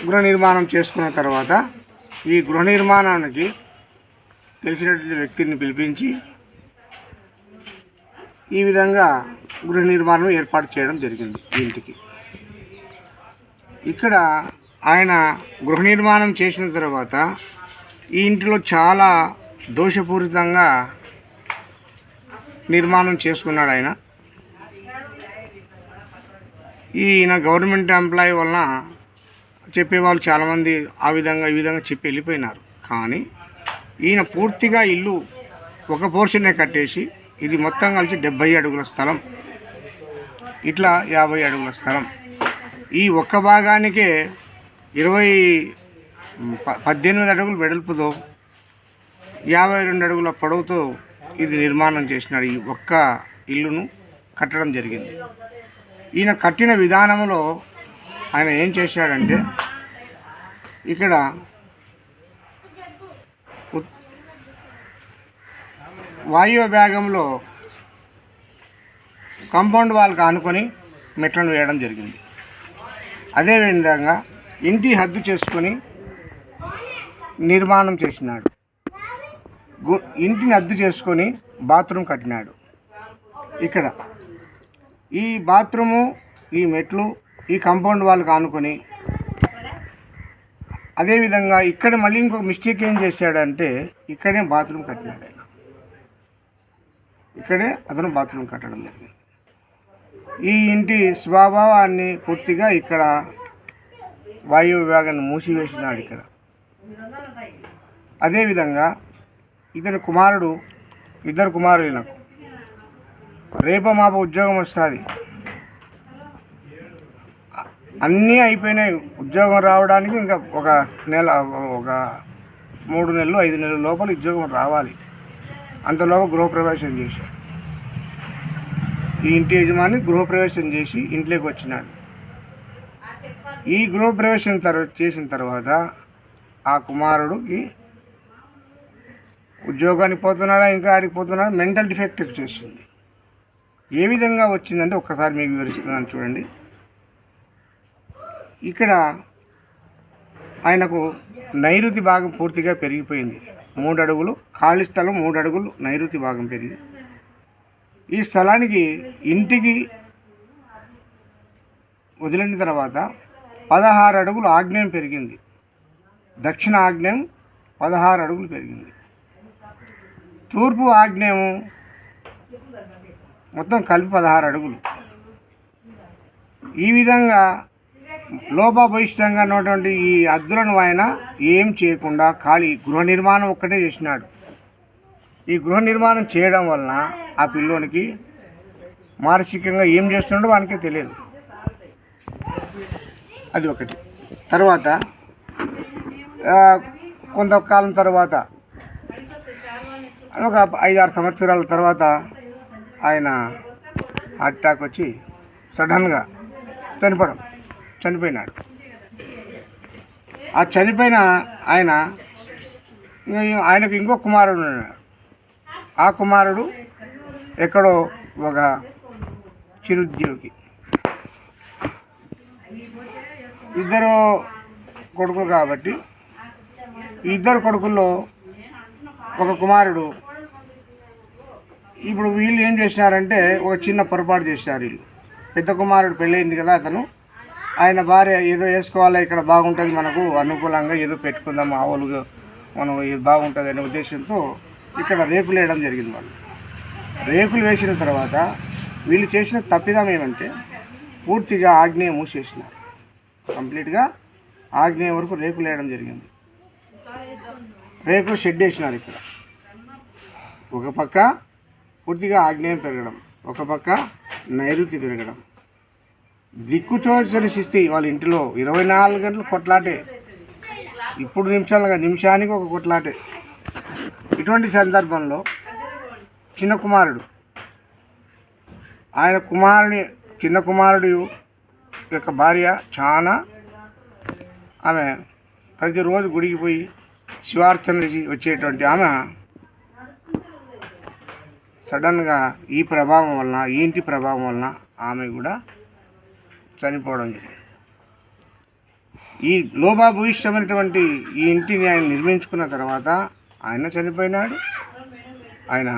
గృహ నిర్మాణం చేసుకున్న తర్వాత ఈ గృహ నిర్మాణానికి తెలిసినటువంటి వ్యక్తిని పిలిపించి ఈ విధంగా గృహ నిర్మాణం ఏర్పాటు చేయడం జరిగింది ఇంటికి. ఇక్కడ ఆయన గృహ నిర్మాణం చేసిన తర్వాత ఈ ఇంటిలో చాలా దోషపూరితంగా నిర్మాణం చేసుకున్నాడు ఆయన. ఈయన గవర్నమెంట్ ఎంప్లాయీ వలన చెప్పేవాళ్ళు చాలామంది ఈ విధంగా చెప్పి వెళ్ళిపోయినారు. కానీ ఈయన పూర్తిగా ఇల్లు ఒక పోర్షనే కట్టేసి ఇది మొత్తం కలిసి 70 అడుగుల స్థలం, ఇట్లా 50 అడుగుల స్థలం, ఈ ఒక్క భాగానికే 18 అడుగులు వెడల్పుతో 52 అడుగుల పొడవుతో ఇది నిర్మాణం చేసినాడు. ఈ ఒక్క ఇల్లును కట్టడం జరిగింది. ఈయన కట్టిన విధానంలో ఆయన ఏం చేశాడంటే ఇక్కడ వాయువ్య భాగంలో కాంపౌండ్ వాల్కి ఆనుకొని మెట్లను వేయడం జరిగింది. అదేవిధంగా ఇంటి హద్దు చేసుకొని నిర్మాణం చేసినాడు. ఇంటిని హద్దు చేసుకొని బాత్రూమ్ కట్టినాడు. ఇక్కడ ఈ బాత్రూము, ఈ మెట్లు ఈ కాంపౌండ్ వాల్కి ఆనుకొని, అదేవిధంగా ఇక్కడ మళ్ళీ ఇంకొక మిస్టేక్ ఏం చేశాడంటే ఇక్కడే బాత్రూమ్ కట్టినాడు. ఆయన ఇక్కడే అతను బాత్రూమ్ కట్టడం జరిగింది. ఈ ఇంటి స్వభావాన్ని పూర్తిగా ఇక్కడ వాయువు విభాగాన్ని మూసివేసినాడు ఇక్కడ. అదేవిధంగా ఇతని కుమారుడు, ఇద్దరు కుమారులు, నాకు రేప మాప ఉద్యోగం వస్తుంది, అన్నీ అయిపోయినాయి, ఉద్యోగం రావడానికి ఇంకా ఒక 3 నెలలు 5 నెలల లోపల ఉద్యోగం రావాలి. అంతలోపు గృహప్రవేశం చేశాడు. ఈ ఇంటి యజమాని గృహప్రవేశం చేసి ఇంట్లోకి వచ్చినాడు. ఈ గృహప్రవేశం చేసిన తర్వాత ఆ కుమారుడికి ఉద్యోగానికి పోతున్నాడా ఇంకా ఆడికి పోతున్నాడా మెంటల్ డిఫెక్ట్ వచ్చేసింది. ఏ విధంగా వచ్చిందంటే ఒక్కసారి మీకు వివరిస్తున్నాను చూడండి. ఇక్కడ ఆయనకు నైరుతి భాగం పూర్తిగా పెరిగిపోయింది. 3 అడుగులు ఖాళీ స్థలం, 3 అడుగులు నైరుతి భాగం పెరిగి ఈ స్థలానికి ఇంటికి వదిలిన తర్వాత 16 అడుగులు ఆగ్నేయం పెరిగింది. దక్షిణ ఆగ్నేయం 16 అడుగులు పెరిగింది. తూర్పు ఆగ్నేయం మొత్తం కలిపి 16 అడుగులు. ఈ విధంగా లోపభూయిష్టంగా ఉన్నటువంటి ఈ హద్దులను ఆయన ఏం చేయకుండా ఖాళీ గృహ నిర్మాణం ఒక్కటే చేసినాడు. ఈ గృహ నిర్మాణం చేయడం వలన ఆ పిల్లోనికి మానసికంగా ఏం చేస్తున్నాడో వానికే తెలియదు. అది ఒకటి. తర్వాత కొంతకాలం తర్వాత ఒక 5-6 సంవత్సరాల తర్వాత ఆయన అటాక్ వచ్చి సడన్గా చనిపోయినాడు. ఆ చనిపోయిన ఆయనకు ఇంకో కుమారుడు ఉన్నాడు. ఆ కుమారుడు ఎక్కడో ఒక చిరుద్యోగి. ఇద్దరు కొడుకులు కాబట్టి ఈ ఇద్దరు కొడుకుల్లో ఒక కుమారుడు, ఇప్పుడు వీళ్ళు ఏం చేసినారంటే ఒక చిన్న పొరపాటు చేశారు. వీళ్ళు పెద్ద కుమారుడు పెళ్ళయింది కదా, ఆయన భార్య ఏదో వేసుకోవాలా, ఇక్కడ బాగుంటుంది, మనకు అనుకూలంగా ఏదో పెట్టుకుందాం, ఆవులుగా మనం ఇది బాగుంటుంది అనే ఉద్దేశంతో ఇక్కడ రేకులు వేయడం జరిగింది. వాళ్ళు రేకులు వేసిన తర్వాత వీళ్ళు చేసిన తప్పిదం ఏమంటే పూర్తిగా ఆగ్నేయం మూసేసినారు. కంప్లీట్గా ఆగ్నేయం వరకు రేకులు వేయడం జరిగింది. రేకులు షెడ్ వేసినారు. ఇక్కడ ఒక పక్క పూర్తిగా ఆగ్నేయం పెరగడం, ఒక పక్క నైరుతి పెరగడం. దిక్కుచోచని శిస్తి వాళ్ళ ఇంటిలో 24 గంటలు కొట్లాటే. ఇప్పుడు నిమిషానికి ఒక కొట్లాటే. ఇటువంటి సందర్భంలో చిన్న కుమారుడు, చిన్న కుమారుడు యొక్క భార్య చాలా, ఆమె ప్రతిరోజు గుడికి పోయి శివార్చన వచ్చేటువంటి ఆమె సడన్గా ఈ ప్రభావం వలన, ఈ ఇంటి ప్రభావం వలన ఆమె కూడా చనిపోవడం జరిగింది. ఈ లోపభూయిష్టమైనటువంటి ఈ ఇంటిని ఆయన నిర్మించుకున్న తర్వాత ఆయన చనిపోయినాడు, ఆయన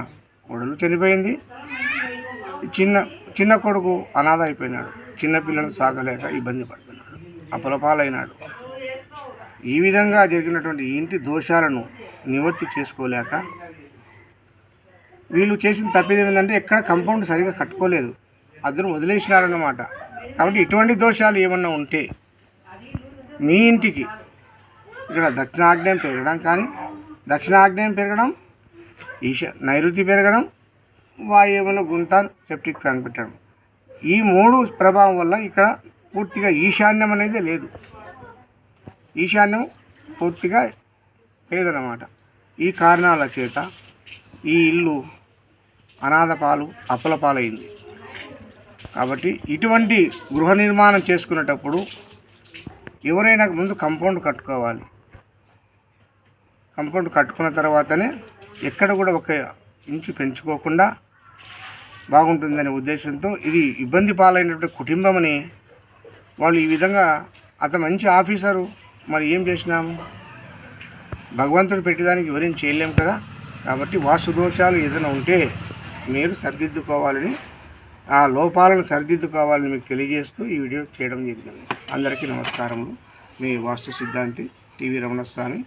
కొడుకు చనిపోయింది, చిన్న కొడుకు అనాథ అయిపోయినాడు, చిన్న పిల్లలను సాగలేక ఇబ్బంది పడుతున్నాడు, అపలపాలైనాడు. ఈ విధంగా జరిగినటువంటి ఈ ఇంటి దోషాలను నివృత్తి చేసుకోలేక వీళ్ళు చేసిన తప్పిదం ఏంటంటే ఎక్కడ కంపౌండ్ సరిగా కట్టుకోలేదు, అద్దరు వదిలేసినారన్నమాట. కాబట్టి ఇటువంటి దోషాలు ఏమన్నా ఉంటే మీ ఇంటికి ఇక్కడ దక్షిణాగ్నేయం పెరగడం కానీ, దక్షిణాగ్నేయం పెరగడం, నైరుతి పెరగడం, వాయువులో గుంత సెప్టిక్ ట్యాంక్ పెట్టడం, ఈ 3 ప్రభావం వల్ల ఇక్కడ పూర్తిగా ఈశాన్యం అనేది లేదు, ఈశాన్యం పూర్తిగా లేదన్నమాట. ఈ కారణాల చేత ఈ ఇల్లు అనాథ పాలు అప్పుల పాలైంది. కాబట్టి ఇటువంటి గృహ నిర్మాణం చేసుకునేటప్పుడు ఎవరైనా ముందు కంపౌండ్ కట్టుకోవాలి. కంపౌండ్ కట్టుకున్న తర్వాతనే ఎక్కడ కూడా ఒక ఇంచు పెంచుకోకుండా బాగుంటుందనే ఉద్దేశంతో ఇది ఇబ్బంది పాలైనటువంటి కుటుంబమని వాళ్ళు ఈ విధంగా అతను మంచి ఆఫీసరు, మరి ఏం చేసినాము, భగవంతుడు పెట్టేదానికి ఎవరేం చేయలేము కదా. కాబట్టి వాస్తు దోషాలు ఏదైనా ఉంటే మీరు సరిదిద్దుకోవాలని, ఆ లోపాలను సరిదిద్దుకోవాలని మీకు తెలియజేస్తూ ఈ వీడియో చేయడం జరిగింది. అందరికీ నమస్కారములు. మీ వాస్తు సిద్ధాంతి టీవీ రమణస్వామి.